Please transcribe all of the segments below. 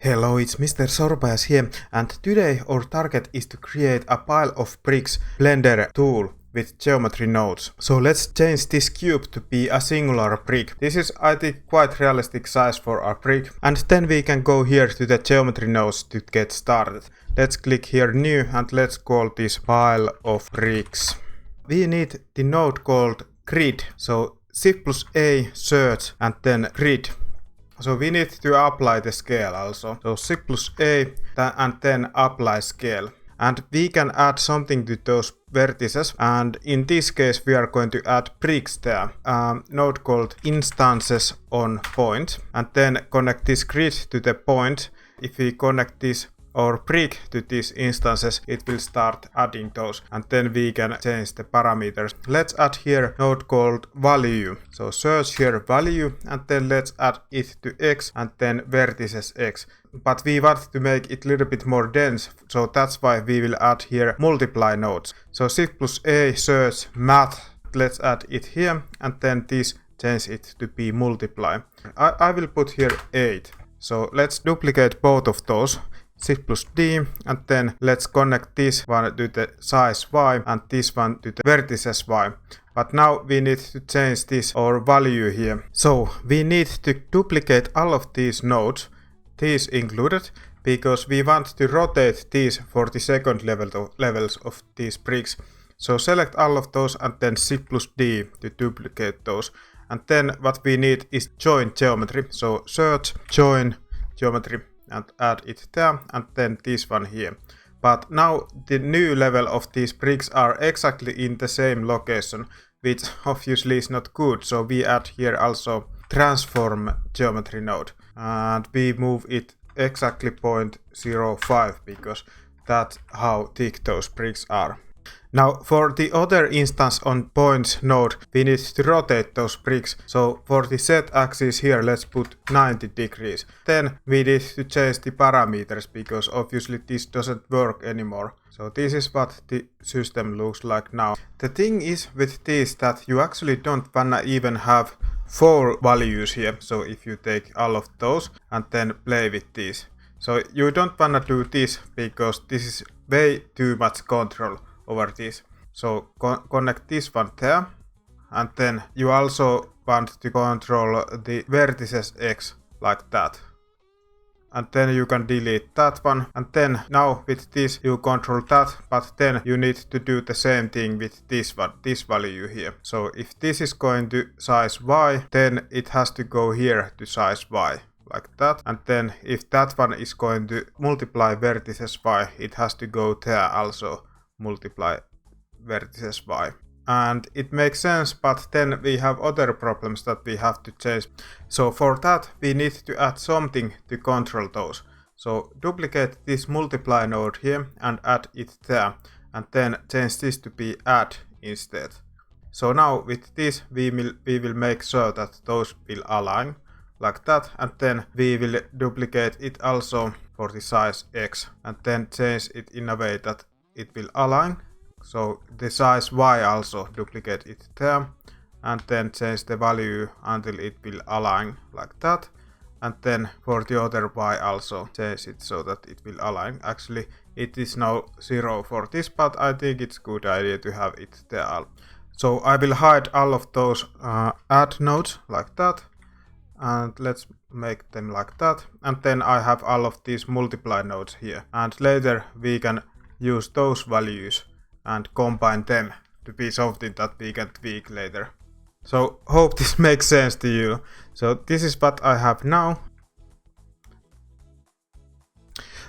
Hello, it's MrSorbias here, and today our target is to create a pile of bricks Blender tool with geometry nodes. So let's change this cube to be a singular brick. This is, I think, quite realistic size for a brick. And then we can go here to the geometry nodes to get started. Let's click here new and let's call this pile of bricks. We need the node called grid. So Shift+A, search, and then grid. So we need to apply the scale also. So Shift+A and then apply scale. And we can add something to those vertices. And in this case, we are going to add bricks there. Node called instances on point. And then connect this grid to the point. If we connect this or brick to these instances, it will start adding those, and then we can change the parameters. Let's add here node called value. So search here value, and then let's add it to X and then vertices X. But we want to make it a little bit more dense, so that's why we will add here multiply nodes. So Shift+A, search, math, let's add it here, and then this change it to be multiply. I will put here 8. So let's duplicate both of those. Shift+D, and then let's connect this one to the size Y and this one to the vertices Y. But now we need to change this or value here. So we need to duplicate all of these nodes, these included, because we want to rotate these for the second levels of these bricks. So select all of those and then Shift+D to duplicate those. And then what we need is join geometry. So search, join geometry, and add it there, and then this one here. But now the new level of these bricks are exactly in the same location, which obviously is not good. So we add here also transform geometry node, and we move it exactly 0.05 because that's how thick those bricks are. Now for the other instance on points node, we need to rotate those bricks. So for the Z axis here, let's put 90 degrees. Then we need to change the parameters because obviously this doesn't work anymore. So this is what the system looks like now. The thing is with this that you actually don't wanna even have 4 values here. So if you take all of those and then play with these. So you don't wanna do this because this is way too much control over this. So connect this one there, and then you also want to control the vertices X like that. And then you can delete that one, and then now with this you control that, but then you need to do the same thing with this one, this value here. So if this is going to size Y, then it has to go here to size Y. Like that, and then if that one is going to multiply vertices Y, it has to go there also, multiply vertices Y. And it makes sense, but then we have other problems that we have to change. So for that we need to add something to control those. So duplicate this multiply node here and add it there, and then change this to be add instead. So now with this we will make sure that those will align like that, and then we will duplicate it also for the size X, and then change it in a way that it will align. So the size Y also duplicate it there, and then change the value until it will align like that. And then for the other Y also change it so that it will align. Actually it is now 0 for this, but I think it's a good idea to have it there. So I will hide all of those add nodes like that, and let's make them like that. And then I have all of these multiply nodes here, and later we can use those values and combine them to be something that we can tweak later. So hope this makes sense to you. So this is what I have now.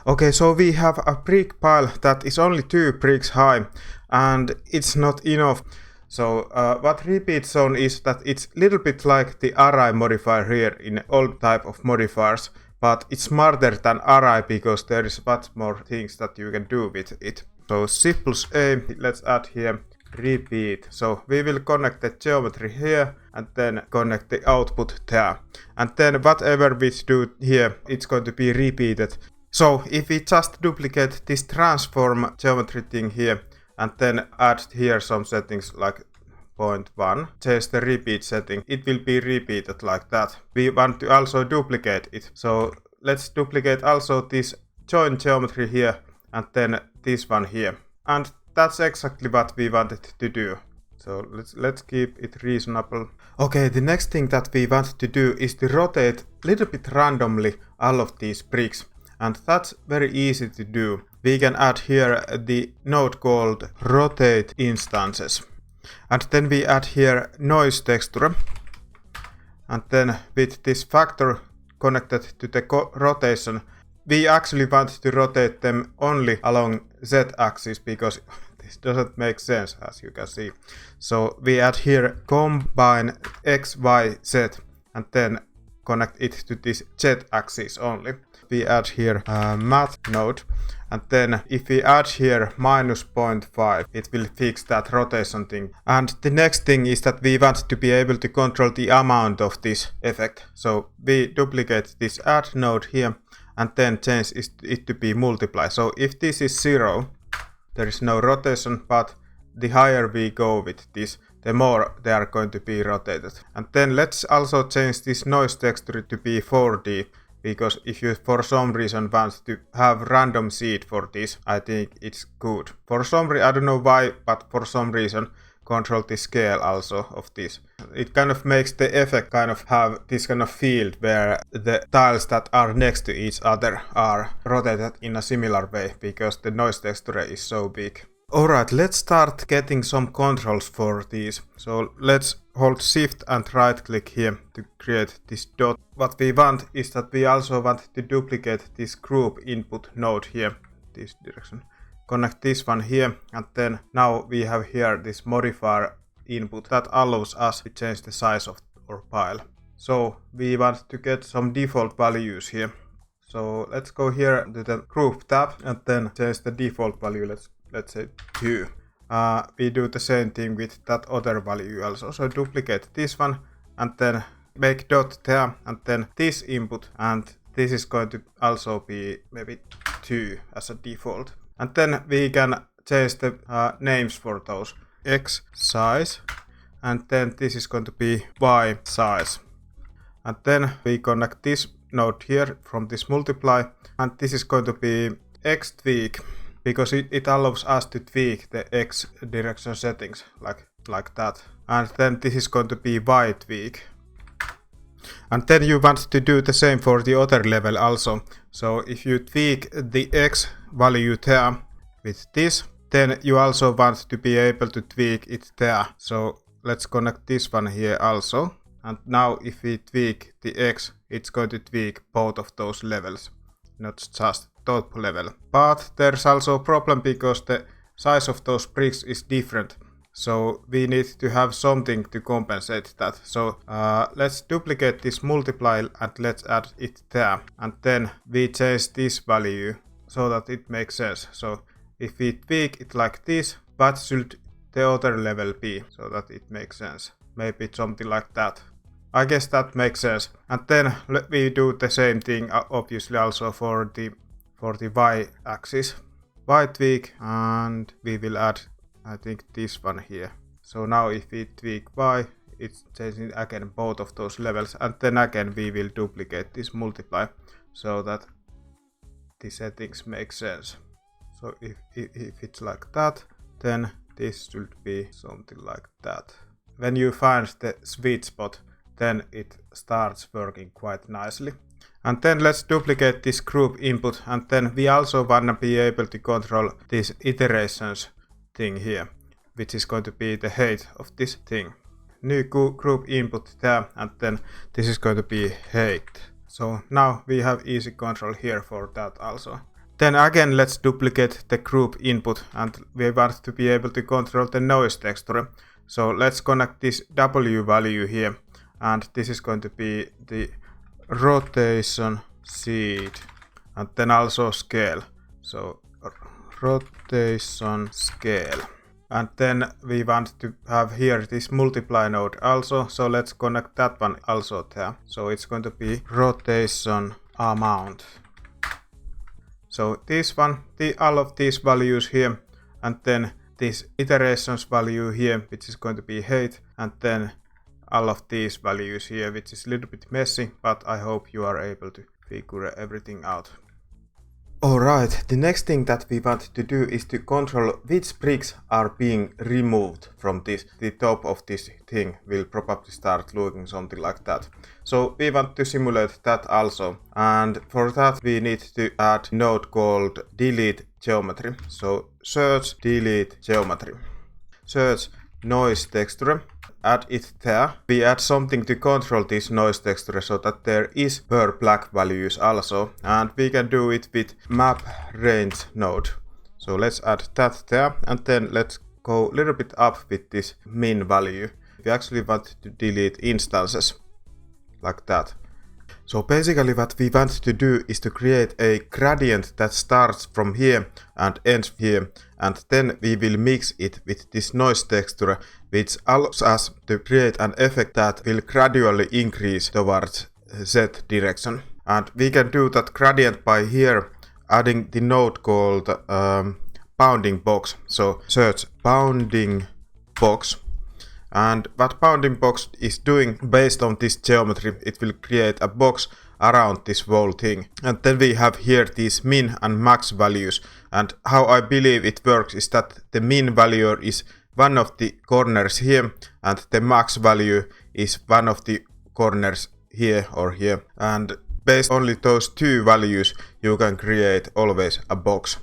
Okay, so we have a brick pile that is only 2 bricks high, and it's not enough. So what repeat zone is that it's a little bit like the array modifier here in all type of modifiers, but it's smarter than array because there is much more things that you can do with it. So Shift+A, let's add here repeat. So we will connect the geometry here and then connect the output there. And then whatever we do here, it's going to be repeated. So if we just duplicate this transform geometry thing here, and then add here some settings like 0.1, change the repeat setting, it will be repeated like that. We want to also duplicate it. So let's duplicate also this join geometry here and then this one here. And that's exactly what we wanted to do. So let's keep it reasonable. Okay, the next thing that we want to do is to rotate a little bit randomly all of these bricks. And that's very easy to do. We can add here the node called rotate instances. And then we add here noise texture. And then with this factor connected to the rotation, we actually want to rotate them only along z-axis because this doesn't make sense, as you can see. So we add here combine x, y, z and then connect it to this z-axis only. We add here math node, and then if we add here minus 0.5, it will fix that rotation thing. And the next thing is that we want to be able to control the amount of this effect. So we duplicate this add node here and then change it to be multiply. So if this is 0, there is no rotation, but the higher we go with this, the more they are going to be rotated. And then let's also change this noise texture to be 4D, because if you for some reason want to have random seed for this, I think it's good. For some reason, I don't know why, but for some reason control the scale also of this. It kind of makes the effect kind of have this kind of field where the tiles that are next to each other are rotated in a similar way because the noise texture is so big. Alright, let's start getting some controls for these. So let's hold shift and right click here to create this dot. What we want is that we also want to duplicate this group input node here, this direction. Connect this one here, and then now we have here this modifier input that allows us to change the size of our pile. So we want to get some default values here. So let's go here to the group tab and then change the default value. Let's say 2. We do the same thing with that other value also. So duplicate this one and then make dot there and then this input, and this is going to also be maybe 2 as a default. And then we can change the names for those. X size, and then this is going to be Y size. And then we connect this node here from this multiply, and this is going to be X tweak, because it allows us to tweak the X direction settings like that. And then this is going to be Y tweak. And then you want to do the same for the other level also. So if you tweak the X value there with this, then you also want to be able to tweak it there. So let's connect this one here also. And now if we tweak the X, it's going to tweak both of those levels, not just top level. But there's also a problem because the size of those bricks is different. So we need to have something to compensate that. So let's duplicate this multiply and let's add it there. And then we change this value so that it makes sense. So if we tweak it like this, what should the other level be so that it makes sense? Maybe something like that. I guess that makes sense. And then we do the same thing obviously also for the y-axis. Y tweak, and we will add, I think, this one here. So now if we tweak y, it's changing again both of those levels, and then again we will duplicate this multiply so that the settings make sense. So if it's like that, then this should be something like that. When you find the sweet spot, then it starts working quite nicely. And then let's duplicate this group input, and then we also want to be able to control this iterations thing here, which is going to be the height of this thing. New group input there, and then this is going to be height. So now we have easy control here for that also. Then again let's duplicate the group input, and we want to be able to control the noise texture. So let's connect this W value here, and this is going to be the rotation seed, and then also scale. So rotation scale. And then we want to have here this multiply node also, so let's connect that one also there. So it's going to be rotation amount. So this one, all of these values here, and then this iterations value here, which is going to be height, and then all of these values here, which is a little bit messy, but I hope you are able to figure everything out. Alright, the next thing that we want to do is to control which bricks are being removed from this. The top of this thing will probably start looking something like that. So we want to simulate that also. And for that we need to add a node called delete geometry. So search delete geometry. Search noise texture. Add it there. We add something to control this noise texture so that there is per black values also, and we can do it with map range node. So let's add that there, and then let's go a little bit up with this min value. We actually want to delete instances like that. So basically what we want to do is to create a gradient that starts from here and ends here, and then we will mix it with this noise texture, which allows us to create an effect that will gradually increase towards Z direction. And we can do that gradient by here adding the node called bounding box. So search bounding box. And what bounding box is doing based on this geometry, it will create a box around this whole thing. And then we have here these min and max values. And how I believe it works is that the min value is one of the corners here, and the max value is one of the corners here or here. And based only those two values, you can create always a box.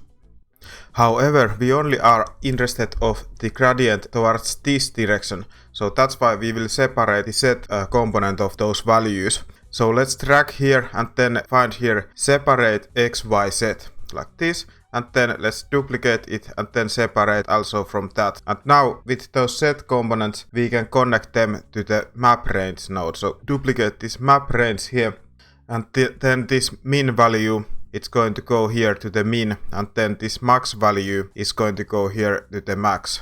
However, we only are interested of the gradient towards this direction, so that's why we will separate the Z component of those values. So let's drag here and then find here separate X, Y, Z like this, and then let's duplicate it and then separate also from that. And now with those Z components we can connect them to the map range node. So duplicate this map range here, and then this min value, it's going to go here to the min, and then this max value is going to go here to the max.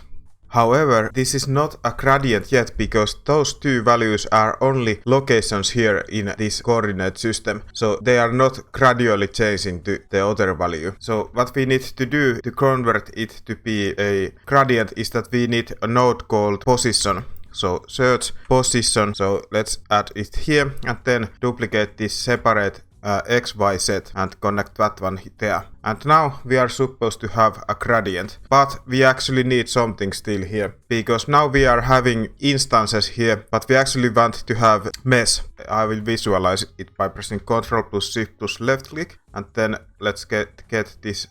However, this is not a gradient yet, because those two values are only locations here in this coordinate system, so they are not gradually changing to the other value. So what we need to do to convert it to be a gradient is that we need a node called position. So search position, so let's add it here and then duplicate this separate X, Y, Z and connect that one there. And now we are supposed to have a gradient, but we actually need something still here, because now we are having instances here, but we actually want to have mesh. I will visualize it by pressing Ctrl plus Shift plus left click, and then let's get this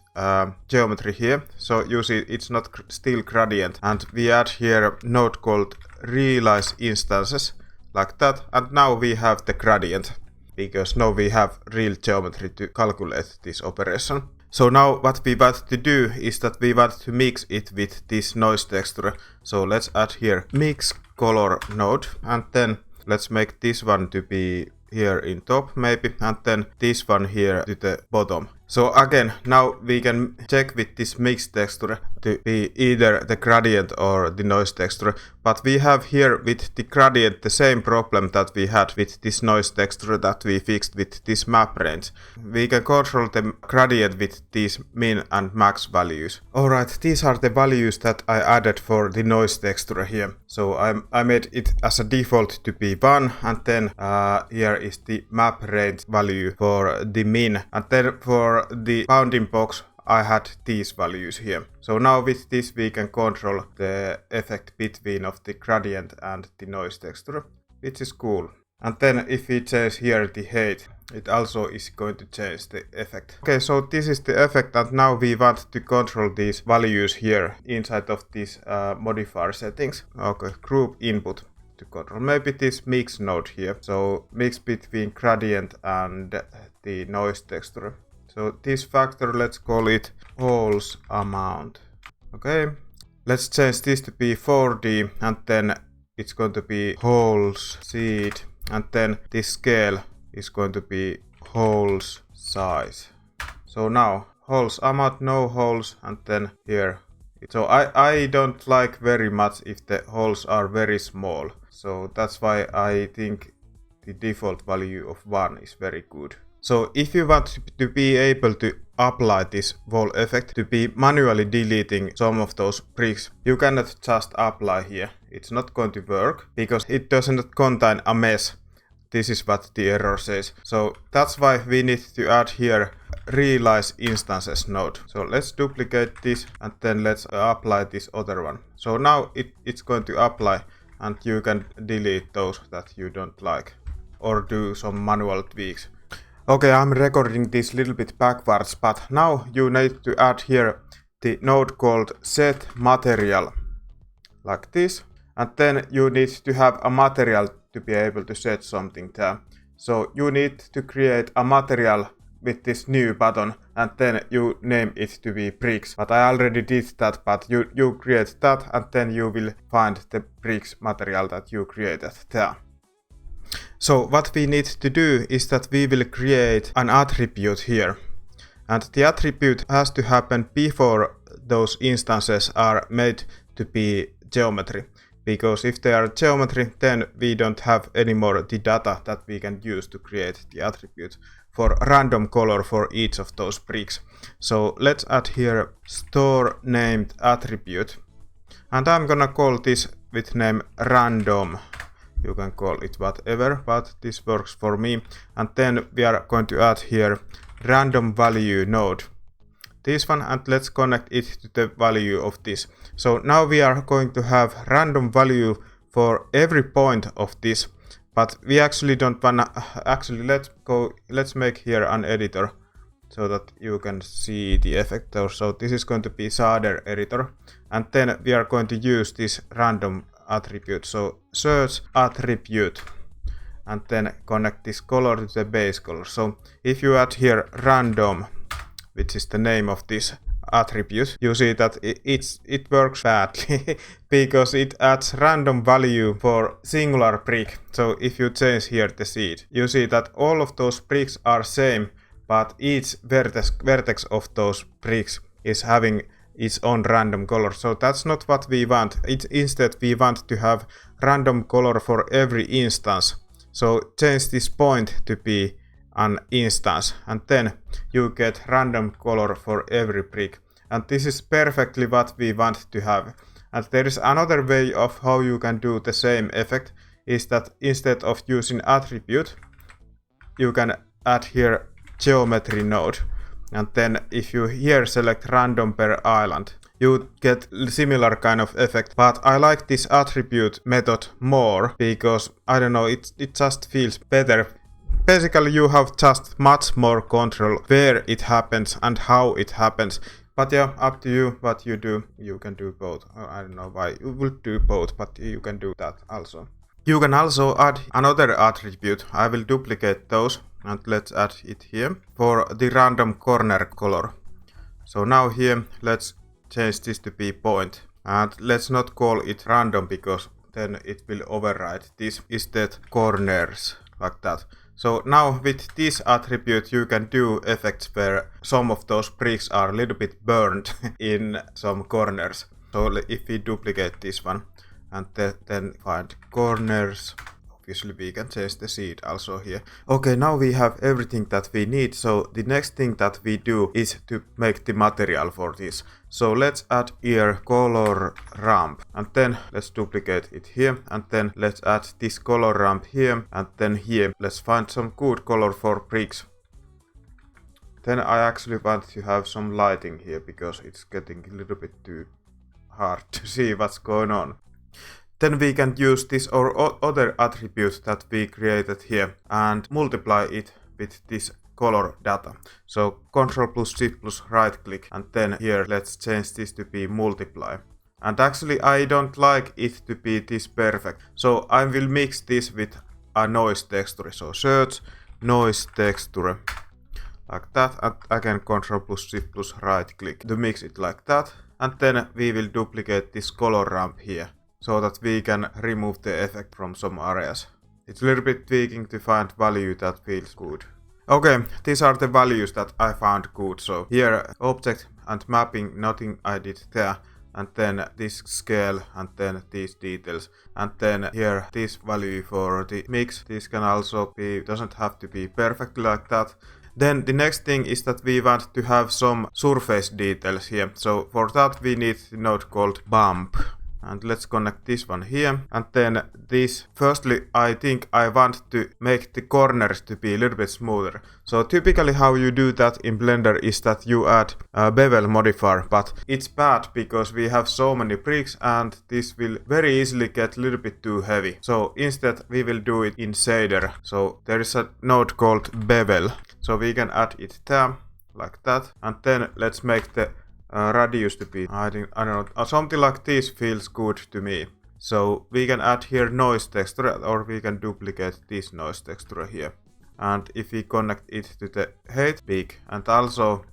geometry here. So you see it's not still gradient, and we add here a node called realize instances like that, and now we have the gradient, because now we have real geometry to calculate this operation. So now what we want to do is that we want to mix it with this noise texture. So let's add here mix color node, and then let's make this one to be here in top maybe, and then this one here to the bottom. So again, now we can check with this mix texture to be either the gradient or the noise texture, but we have here with the gradient the same problem that we had with this noise texture that we fixed with this map range. We can control the gradient with these min and max values. Alright, these are the values that I added for the noise texture here. So I made it as a default to be 1, and then here is the map range value for the min, and then for the bounding box I had these values here. So now with this we can control the effect between of the gradient and the noise texture, which is cool. And then if we change here the height, it also is going to change the effect. Okay, so this is the effect, and now we want to control these values here inside of these modifier settings. Okay, group input to control maybe this mix node here. So mix between gradient and the noise texture. So this factor, let's call it holes amount. Okay, let's change this to be 4D, and then it's going to be holes seed, and then this scale is going to be holes size. So now holes amount, no holes, and then here. So I don't like very much if the holes are very small. So that's why I think the default value of 1 is very good. So if you want to be able to apply this wall effect, to be manually deleting some of those bricks, you cannot just apply here. It's not going to work because it doesn't contain a mesh. this is what the error says. So that's why we need to add here realize instances node. So let's duplicate this and then let's apply this other one. So now it's going to apply, and you can delete those that you don't like or do some manual tweaks. Okay, I'm recording this a little bit backwards, but now you need to add here the node called set material, like this, and then you need to have a material to be able to set something there. So you need to create a material with this new button, and then you name it to be bricks. But I already did that, but you create that, and then you will find the bricks material that you created there. So what we need to do is that we will create an attribute here. And the attribute has to happen before those instances are made to be geometry. Because if they are geometry, then we don't have anymore the data that we can use to create the attribute for random color for each of those bricks. So let's add here store named attribute. And I'm gonna call this with name random. You can call it whatever, but this works for me. And then we are going to add here random value node. This one, and let's connect it to the value of this. So now we are going to have random value for every point of this, but we actually don't wanna, actually let's make here an editor so that you can see the effect. So this is going to be shader editor, and then we are going to use this random attribute. So search attribute, and then connect this color to the base color. So if you add here random, which is the name of this attribute, you see that it works badly because it adds random value for singular brick. So if you change here the seed, you see that all of those bricks are same, but each vertex of those bricks is having its own random color. So that's not what we want. Instead we want to have random color for every instance. So change this point to be an instance, and then you get random color for every brick. And this is perfectly what we want to have. And there is another way of how you can do the same effect, is that instead of using attribute, you can add here geometry node. And then if you here select random per island, you get similar kind of effect. But I like this attribute method more because, I don't know, it just feels better. Basically you have just much more control where it happens and how it happens. But yeah, up to you what you do. You can do both. I don't know why you would do both, but you can do that also. You can also add another attribute. I will duplicate those, and let's add it here for the random corner color. So now here let's change this to be point, and let's not call it random because then it will override this. Instead corners, like that. So now with this attribute you can do effects where some of those bricks are a little bit burned in some corners. So if we duplicate this one and then find corners, obviously we can change the seed also here. Okay, now we have everything that we need. So the next thing that we do is to make the material for this. So let's add here color ramp, and then let's duplicate it here, and then let's add this color ramp here, and then here let's find some good color for bricks. Then I actually want to have some lighting here because it's getting a little bit too hard to see what's going on. Then we can use this or other attribute that we created here and multiply it with this color data. So Ctrl+Shift+ right click, and then here let's change this to be multiply. And actually I don't like it to be this perfect. So I will mix this with a noise texture. So search noise texture, like that, and again Ctrl+Shift+ right click to mix it like that. And then we will duplicate this color ramp here, so that we can remove the effect from some areas. It's a little bit tweaking to find value that feels good. Okay, these are the values that I found good. So here object and mapping, nothing I did there. And then this scale, and then these details. And then here this value for the mix. This can also be, doesn't have to be perfectly like that. Then the next thing is that we want to have some surface details here. So for that we need a node called bump. And let's connect this one here. And then this, firstly, I think I want to make the corners to be a little bit smoother. So typically how you do that in Blender is that you add a bevel modifier, but it's bad because we have so many bricks and this will very easily get a little bit too heavy. So instead we will do it in shader. So there is a node called bevel. So we can add it there like that. And then let's make the radius to be, I don't know, something like this feels good to me. So we can add here noise texture, or we can duplicate this noise texture here. And if we connect it to the height peak, and also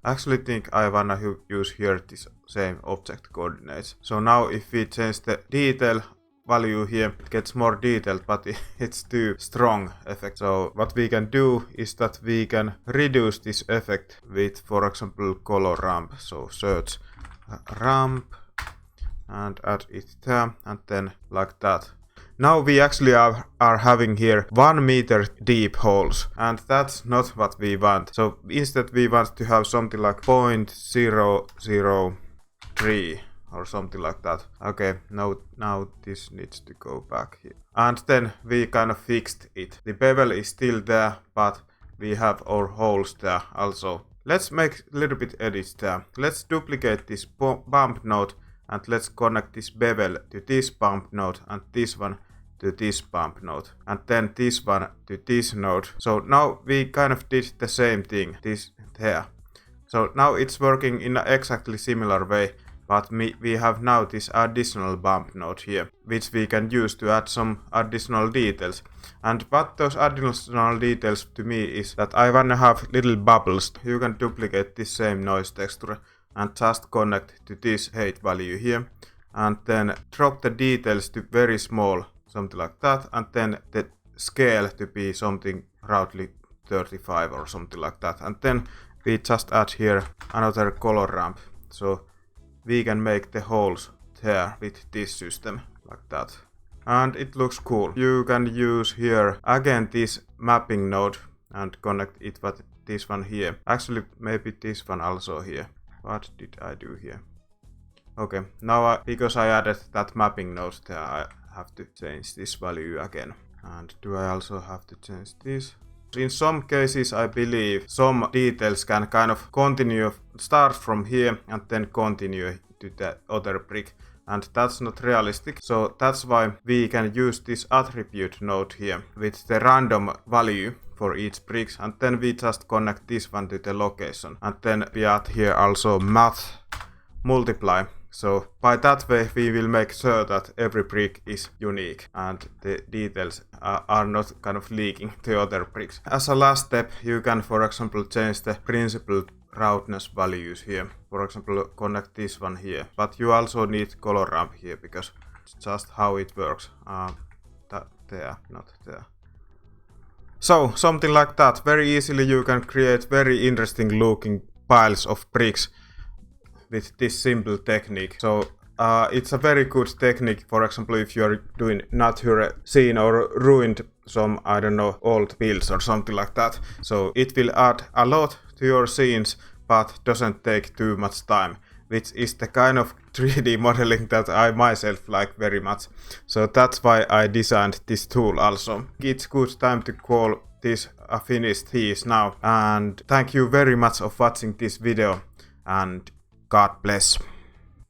actually think I wanna use here this same object coordinates. So now if we change the detail value here, it gets more detailed, but it's too strong effect. So what we can do is that we can reduce this effect with, for example, color ramp. So search ramp and add it there, and then like that. Now we actually are having here 1 meter deep holes, and that's not what we want. So instead we want to have something like 0.003 or something like that. Okay, now this needs to go back here. And then we kind of fixed it. The bevel is still there, but we have our holes there also. Let's make a little bit edits there. Let's duplicate this bump node and let's connect this bevel to this bump node and this one to this bump node, and then this one to this node. So now we kind of did the same thing, this here. So now it's working in an exactly similar way, but we have now this additional bump node here, which we can use to add some additional details. And what those additional details to me is that I wanna have little bubbles. You can duplicate this same noise texture and just connect to this height value here, and then drop the details to very small, something like that, and then the scale to be something roughly 35 or something like that. And then we just add here another color ramp, so we can make the holes there with this system like that. And it looks cool. You can use here again this mapping node and connect it with this one here. Actually, maybe this one also here. What did I do here? Okay, now because I added that mapping node there, I have to change this value again. And do I also have to change this? In some cases, I believe some details can kind of continue, start from here and then continue to the other brick. And that's not realistic. So that's why we can use this attribute node here with the random value for each brick, and then we just connect this one to the location, and then we add here also math multiply. So by that way we will make sure that every brick is unique and the details are not kind of leaking to other bricks. As a last step, you can, for example, change the principled roughness values here. For example, connect this one here, but you also need color ramp here because it's just how it works. There, not there. So something like that. Very easily you can create very interesting looking piles of bricks with this simple technique. So it's a very good technique, for example, if you are doing nature scene or ruined some, I don't know, old builds or something like that. So it will add a lot to your scenes, but doesn't take too much time, which is the kind of 3D modeling that I myself like very much. So that's why I designed this tool also. It's good time to call this a finished piece now. And thank you very much for watching this video, and God bless.